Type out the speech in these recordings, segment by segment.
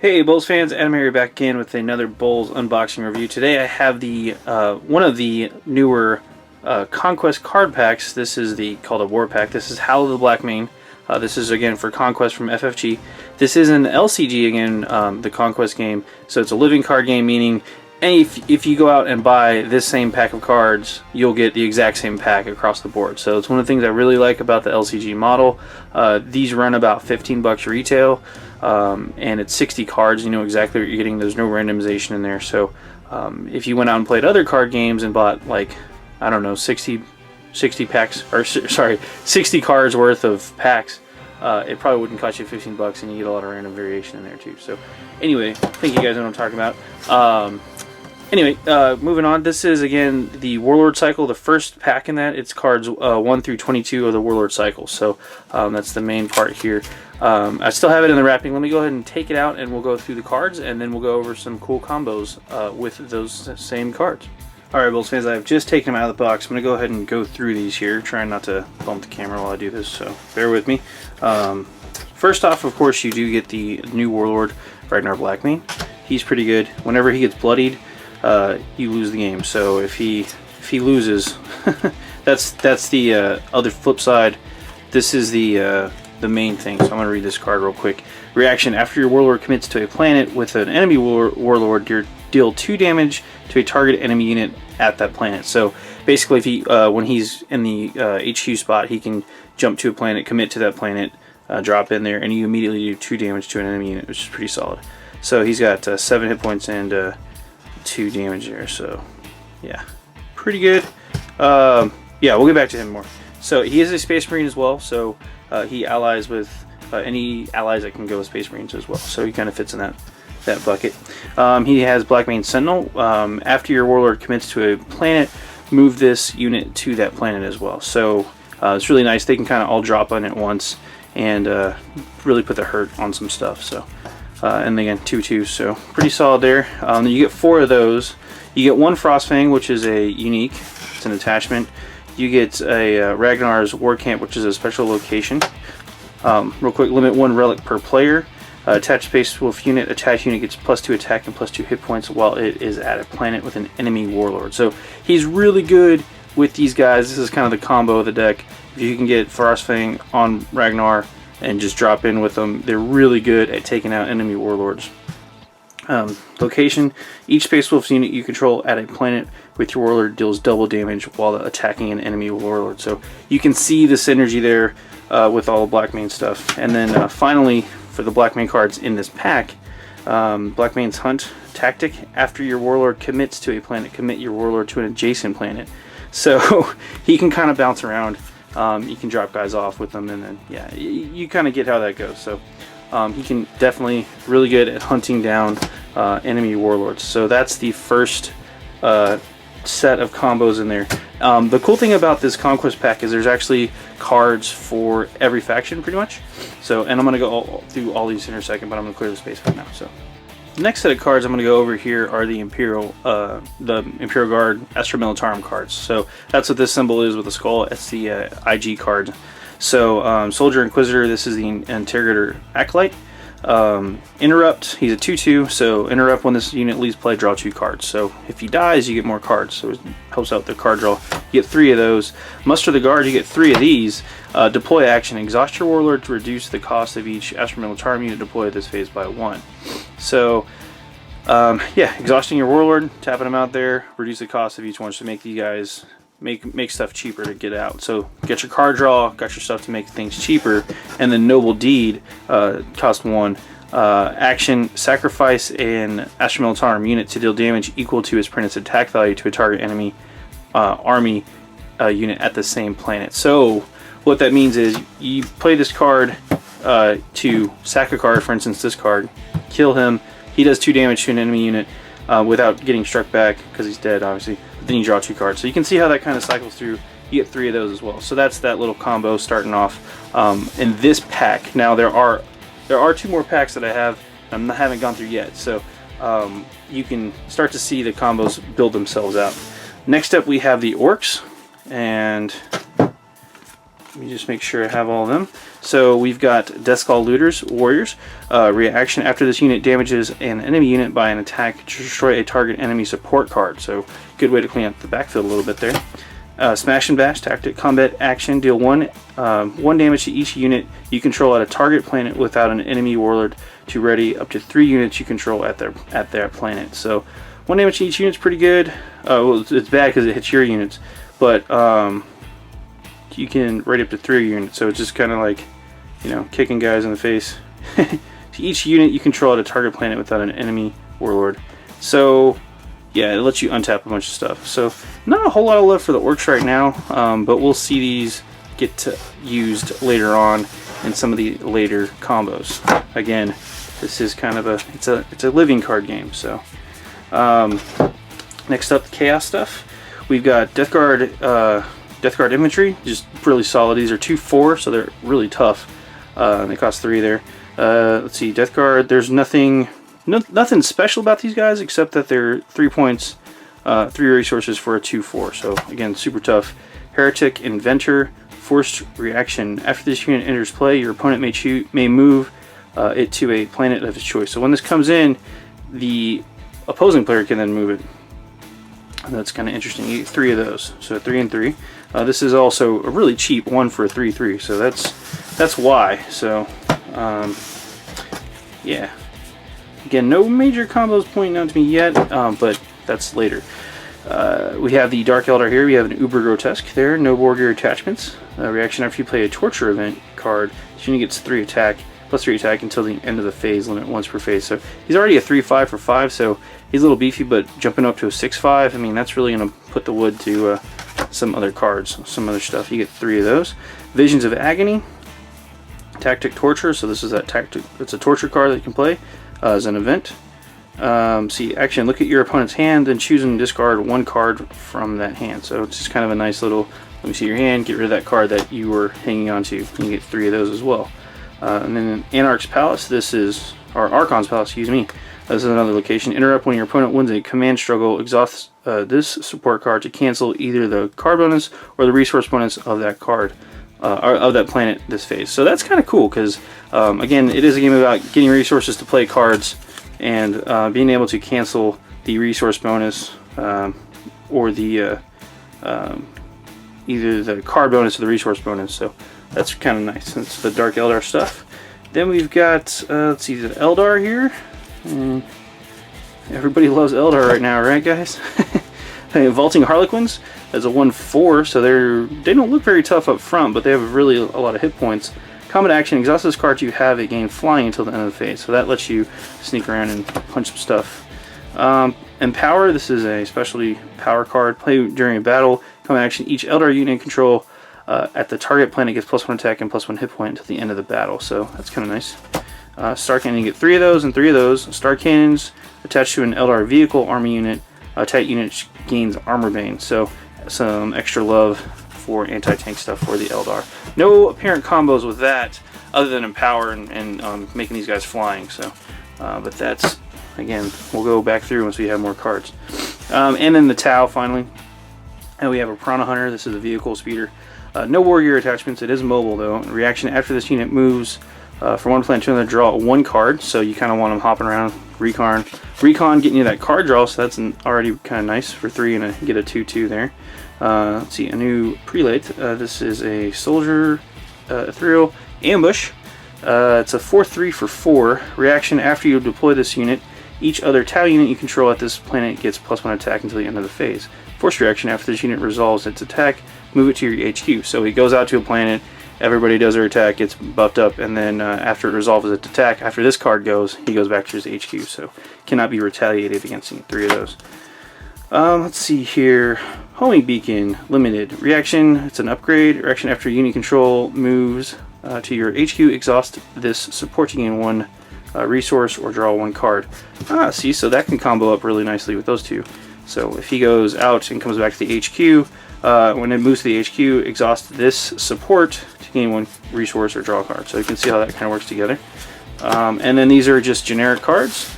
Hey BoLS fans, AdamHarry back again with another BoLS unboxing review. Today I have the one of the newer Conquest card packs. This is called a War Pack. This is Howl of Blackmane. This is again for Conquest from FFG. This is an LCG again, the Conquest game. So it's a living card game, meaning if you go out and buy this same pack of cards, you'll get the exact same pack across the board. So it's one of the things I really like about the LCG model. These run about 15 bucks retail. And it's 60 cards. You know exactly what you're getting. There's no randomization in there. So if you went out and played other card games and bought, like, I don't know, 60 packs, or sorry, 60 cards worth of packs, it probably wouldn't cost you 15 bucks, and you get a lot of random variation in there too. So anyway, I think you guys know what I'm talking about. Anyway, moving on. This is again the Warlord cycle, the first pack in that. It's cards 1 through 22 of the Warlord cycle. So that's the main part here. I still have it in the wrapping. Let me go ahead and take it out, and we'll go through the cards, and then we'll go over some cool combos with those same cards. Alright, BoLS fans, I've just taken them out of the box. I'm going to go ahead and go through these here, trying not to bump the camera while I do this, so bear with me. First off, of course, you do get the new Warlord, Howl of Blackmane. He's pretty good. Whenever he gets bloodied, you lose the game. So if he loses, that's the other flip side. This is the main thing. So I'm going to read this card real quick. Reaction: after your Warlord commits to a planet with an enemy Warlord, you deal 2 damage to a target enemy unit at that planet. So basically, if he when he's in the HQ spot, he can jump to a planet, commit to that planet, drop in there, and you immediately do 2 damage to an enemy unit, which is pretty solid. So he's got 7 hit points and 2 damage there. So yeah, pretty good. Yeah, we'll get back to him more. So he is a Space Marine as well. So he allies with any allies that can go with Space Marines as well. So he kind of fits in that bucket. He has Blackmane Sentinel. After your Warlord commits to a planet, move this unit to that planet as well. So it's really nice. They can kind of all drop on it once and really put the hurt on some stuff. So and again, 2/2, so pretty solid there. You get 4 of those. You get 1 Frostfang, which is a unique. It's an attachment. You get a Ragnar's War Camp, which is a special location. Real quick, limit 1 relic per player. Attached Space Wolf unit. Attached unit gets +2 attack and +2 hit points while it is at a planet with an enemy Warlord. So he's really good with these guys. This is kind of the combo of the deck. If you can get Frostfang on Ragnar and just drop in with them, they're really good at taking out enemy Warlords. Location: each Space Wolves unit you control at a planet with your Warlord deals double damage while attacking an enemy Warlord. So you can see the synergy there with all the Blackmane stuff. And then finally, for the Blackmane cards in this pack, Blackmane's Hunt tactic: after your Warlord commits to a planet, commit your Warlord to an adjacent planet. So he can kind of bounce around. You can drop guys off with them, and then yeah, you kind of get how that goes. So he can definitely really good at hunting down enemy Warlords. So that's the first set of combos in there. The cool thing about this Conquest pack is there's actually cards for every faction pretty much. So, and I'm going to go through all these in a second, but I'm going to clear the space right now. So the next set of cards I'm going to go over here are the Imperial Guard Astra Militarum cards. So that's what this symbol is with the skull. It's the IG card. So Soldier Inquisitor, this is the Interrogator Acolyte. Interrupt, he's a 2/2, so interrupt: when this unit leaves play, draw 2 cards. So if he dies, you get more cards, so it helps out the card draw. You get 3 of those. Muster the Guard, you get 3 of these. Deploy action: exhaust your Warlord to reduce the cost of each Astra Militarum unit deployed this phase by 1. So yeah, exhausting your Warlord, tapping them out there, reduce the cost of each one to make you guys make stuff cheaper to get out. So get your card draw, got your stuff to make things cheaper. And then Noble Deed, cost 1. Action: sacrifice an Astra Militarum unit to deal damage equal to its printed attack value to a target enemy army unit at the same planet. So what that means is you play this card to sack a card, for instance this card, kill him, he does 2 damage to an enemy unit without getting struck back because he's dead obviously. Then you draw 2 cards. So you can see how that kind of cycles through. You get 3 of those as well. So that's that little combo starting off in this pack. Now there are 2 more packs that I haven't gone through yet. So you can start to see the combos build themselves out. Next up we have the Orcs, and let me just make sure I have all of them. So we've got Death Call Looters, Warriors. Reaction after this unit damages an enemy unit by an attack to destroy a target enemy support card. So good way to clean up the backfield a little bit there. Smash and Bash Tactic Combat Action. Deal one damage to each unit you control at a target planet without an enemy warlord to ready up to 3 units you control at their planet. So 1 damage to each unit's pretty good. Well, it's bad because it hits your units, but you can ready up to 3 units. So it's just kind of like, you know, kicking guys in the face. To each unit you control at a target planet without an enemy warlord. So yeah, it lets you untap a bunch of stuff. So not a whole lot of love for the orcs right now, but we'll see these get used later on in some of the later combos. Again, this is kind of it's a living card game. So next up, the chaos stuff. We've got Death Guard infantry, just really solid. These are 2/4, so they're really tough. They cost 3 there. Let's see, Death Guard. There's nothing special about these guys except that they're 3 points, 3 resources for a 2/4. So again, super tough. Heretic Inventor, forced reaction. After this unit enters play, your opponent may move it to a planet of his choice. So when this comes in, the opposing player can then move it. And that's kind of interesting. You get 3 of those, so 3 and 3. This is also a really cheap 1 for a 3/3. So that's why. So yeah. Again, no major combos pointing out to me yet, but that's later. We have the Dark Eldar here. We have an Uber Grotesque there. No war gear attachments. Reaction after you play a Torture event card, this unit gets 3 attack, plus 3 attack until the end of the phase, limit once per phase. So he's already a 3/5 for 5, so he's a little beefy, but jumping up to a 6/5, I mean, that's really going to put the wood to some other cards, some other stuff. You get 3 of those. Visions of Agony. Tactic Torture, so this is that tactic. It's a torture card that you can play as an event. See, action, look at your opponent's hand and choose and discard 1 card from that hand. So it's just kind of a nice little, let me see your hand, get rid of that card that you were hanging on to. You get 3 of those as well. And then Anarch's Palace, this is, or Archon's Palace, excuse me. This is another location. Interrupt when your opponent wins a command struggle. Exhaust this support card to cancel either the card bonus or the resource bonus of that card. Or of that planet this phase. So that's kind of cool because, again, it is a game about getting resources to play cards and being able to cancel the resource bonus or the either the card bonus or the resource bonus. So that's kind of nice. That's the Dark Eldar stuff. Then we've got, let's see, the Eldar here. And everybody loves Eldar right now, right, guys? Vaulting Harlequins as a 1/4, so they don't look very tough up front, but they have really a lot of hit points. Combat action, exhaust this card you have, it gain flying until the end of the phase, so that lets you sneak around and punch some stuff. Empower, this is a specialty power card. Play during a battle. Combat action, each Eldar unit control at the target planet gets +1 attack and +1 hit point until the end of the battle, so that's kind of nice. Star Cannon, you get 3 of those and 3 of those. Star Cannons attached to an Eldar vehicle army unit. Attack unit gains armor bane, so some extra love for anti-tank stuff for the Eldar. No apparent combos with that other than Empower and making these guys flying. So, but that's, again, we'll go back through once we have more cards. And then the Tau finally. And we have a Piranha Hunter. This is a vehicle speeder. No war gear attachments. It is mobile though. Reaction after this unit moves from one planet to another, draw 1 card. So you kind of want them hopping around. Recon getting you that card draw, so that's already kind of nice for 3 and get a 2/2 there. Let's see, a new prelate. This is a soldier ethereal ambush. It's a 4/3 for 4. Reaction after you deploy this unit, each other Tau unit you control at this planet gets +1 attack until the end of the phase. Force reaction after this unit resolves its attack, move it to your HQ. So he goes out to a planet. Everybody does their attack, gets buffed up, and then after it resolves its attack, after this card goes, he goes back to his HQ, so cannot be retaliated against. 3 of those. Let's see here. Homing Beacon, limited. Reaction, it's an upgrade. Reaction after unit control moves to your HQ, exhaust this support to gain 1 resource or draw 1 card. See, so that can combo up really nicely with those 2. So if he goes out and comes back to the HQ, when it moves to the HQ, exhaust this support to gain 1 resource or draw a card. So you can see how that kind of works together. And then these are just generic cards.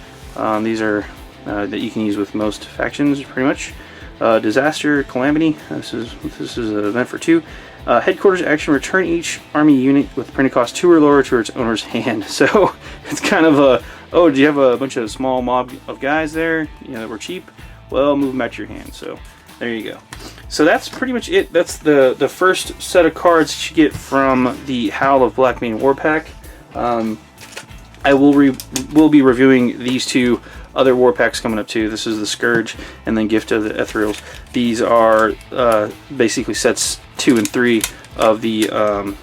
These are that you can use with most factions, pretty much. Disaster, Calamity. This is an event for 2. Headquarters action, return each army unit with printing cost 2 or lower to its owner's hand. So it's kind of a, oh, do you have a bunch of small mob of guys there, that were cheap? Well, move them out your hand. So there you go. So that's pretty much it. That's the first set of cards that you get from the Howl of Blackmane War Pack. I will be reviewing these two other war packs coming up too. This is the Scourge and then Gift of the Ethereals. These are basically sets 2 and 3 of the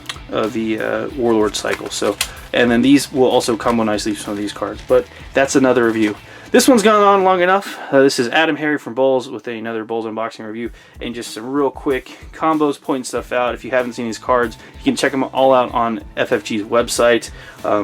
Warlord cycle. So, and then these will also combo nicely with some of these cards. But that's another review. This one's gone on long enough. This is AdamHarry from BoLS with another BoLS unboxing review, and just some real quick combos, pointing stuff out. If you haven't seen these cards, you can check them all out on FFG's website.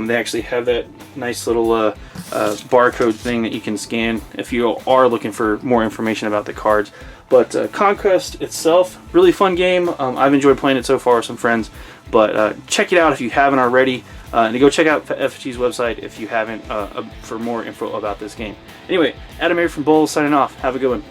They actually have that nice little barcode thing that you can scan if you are looking for more information about the cards. But Conquest itself, really fun game. I've enjoyed playing it so far with some friends. But check it out if you haven't already. And go check out FFG's website if you haven't for more info about this game. Anyway, AdamHarry from BoLS signing off. Have a good one.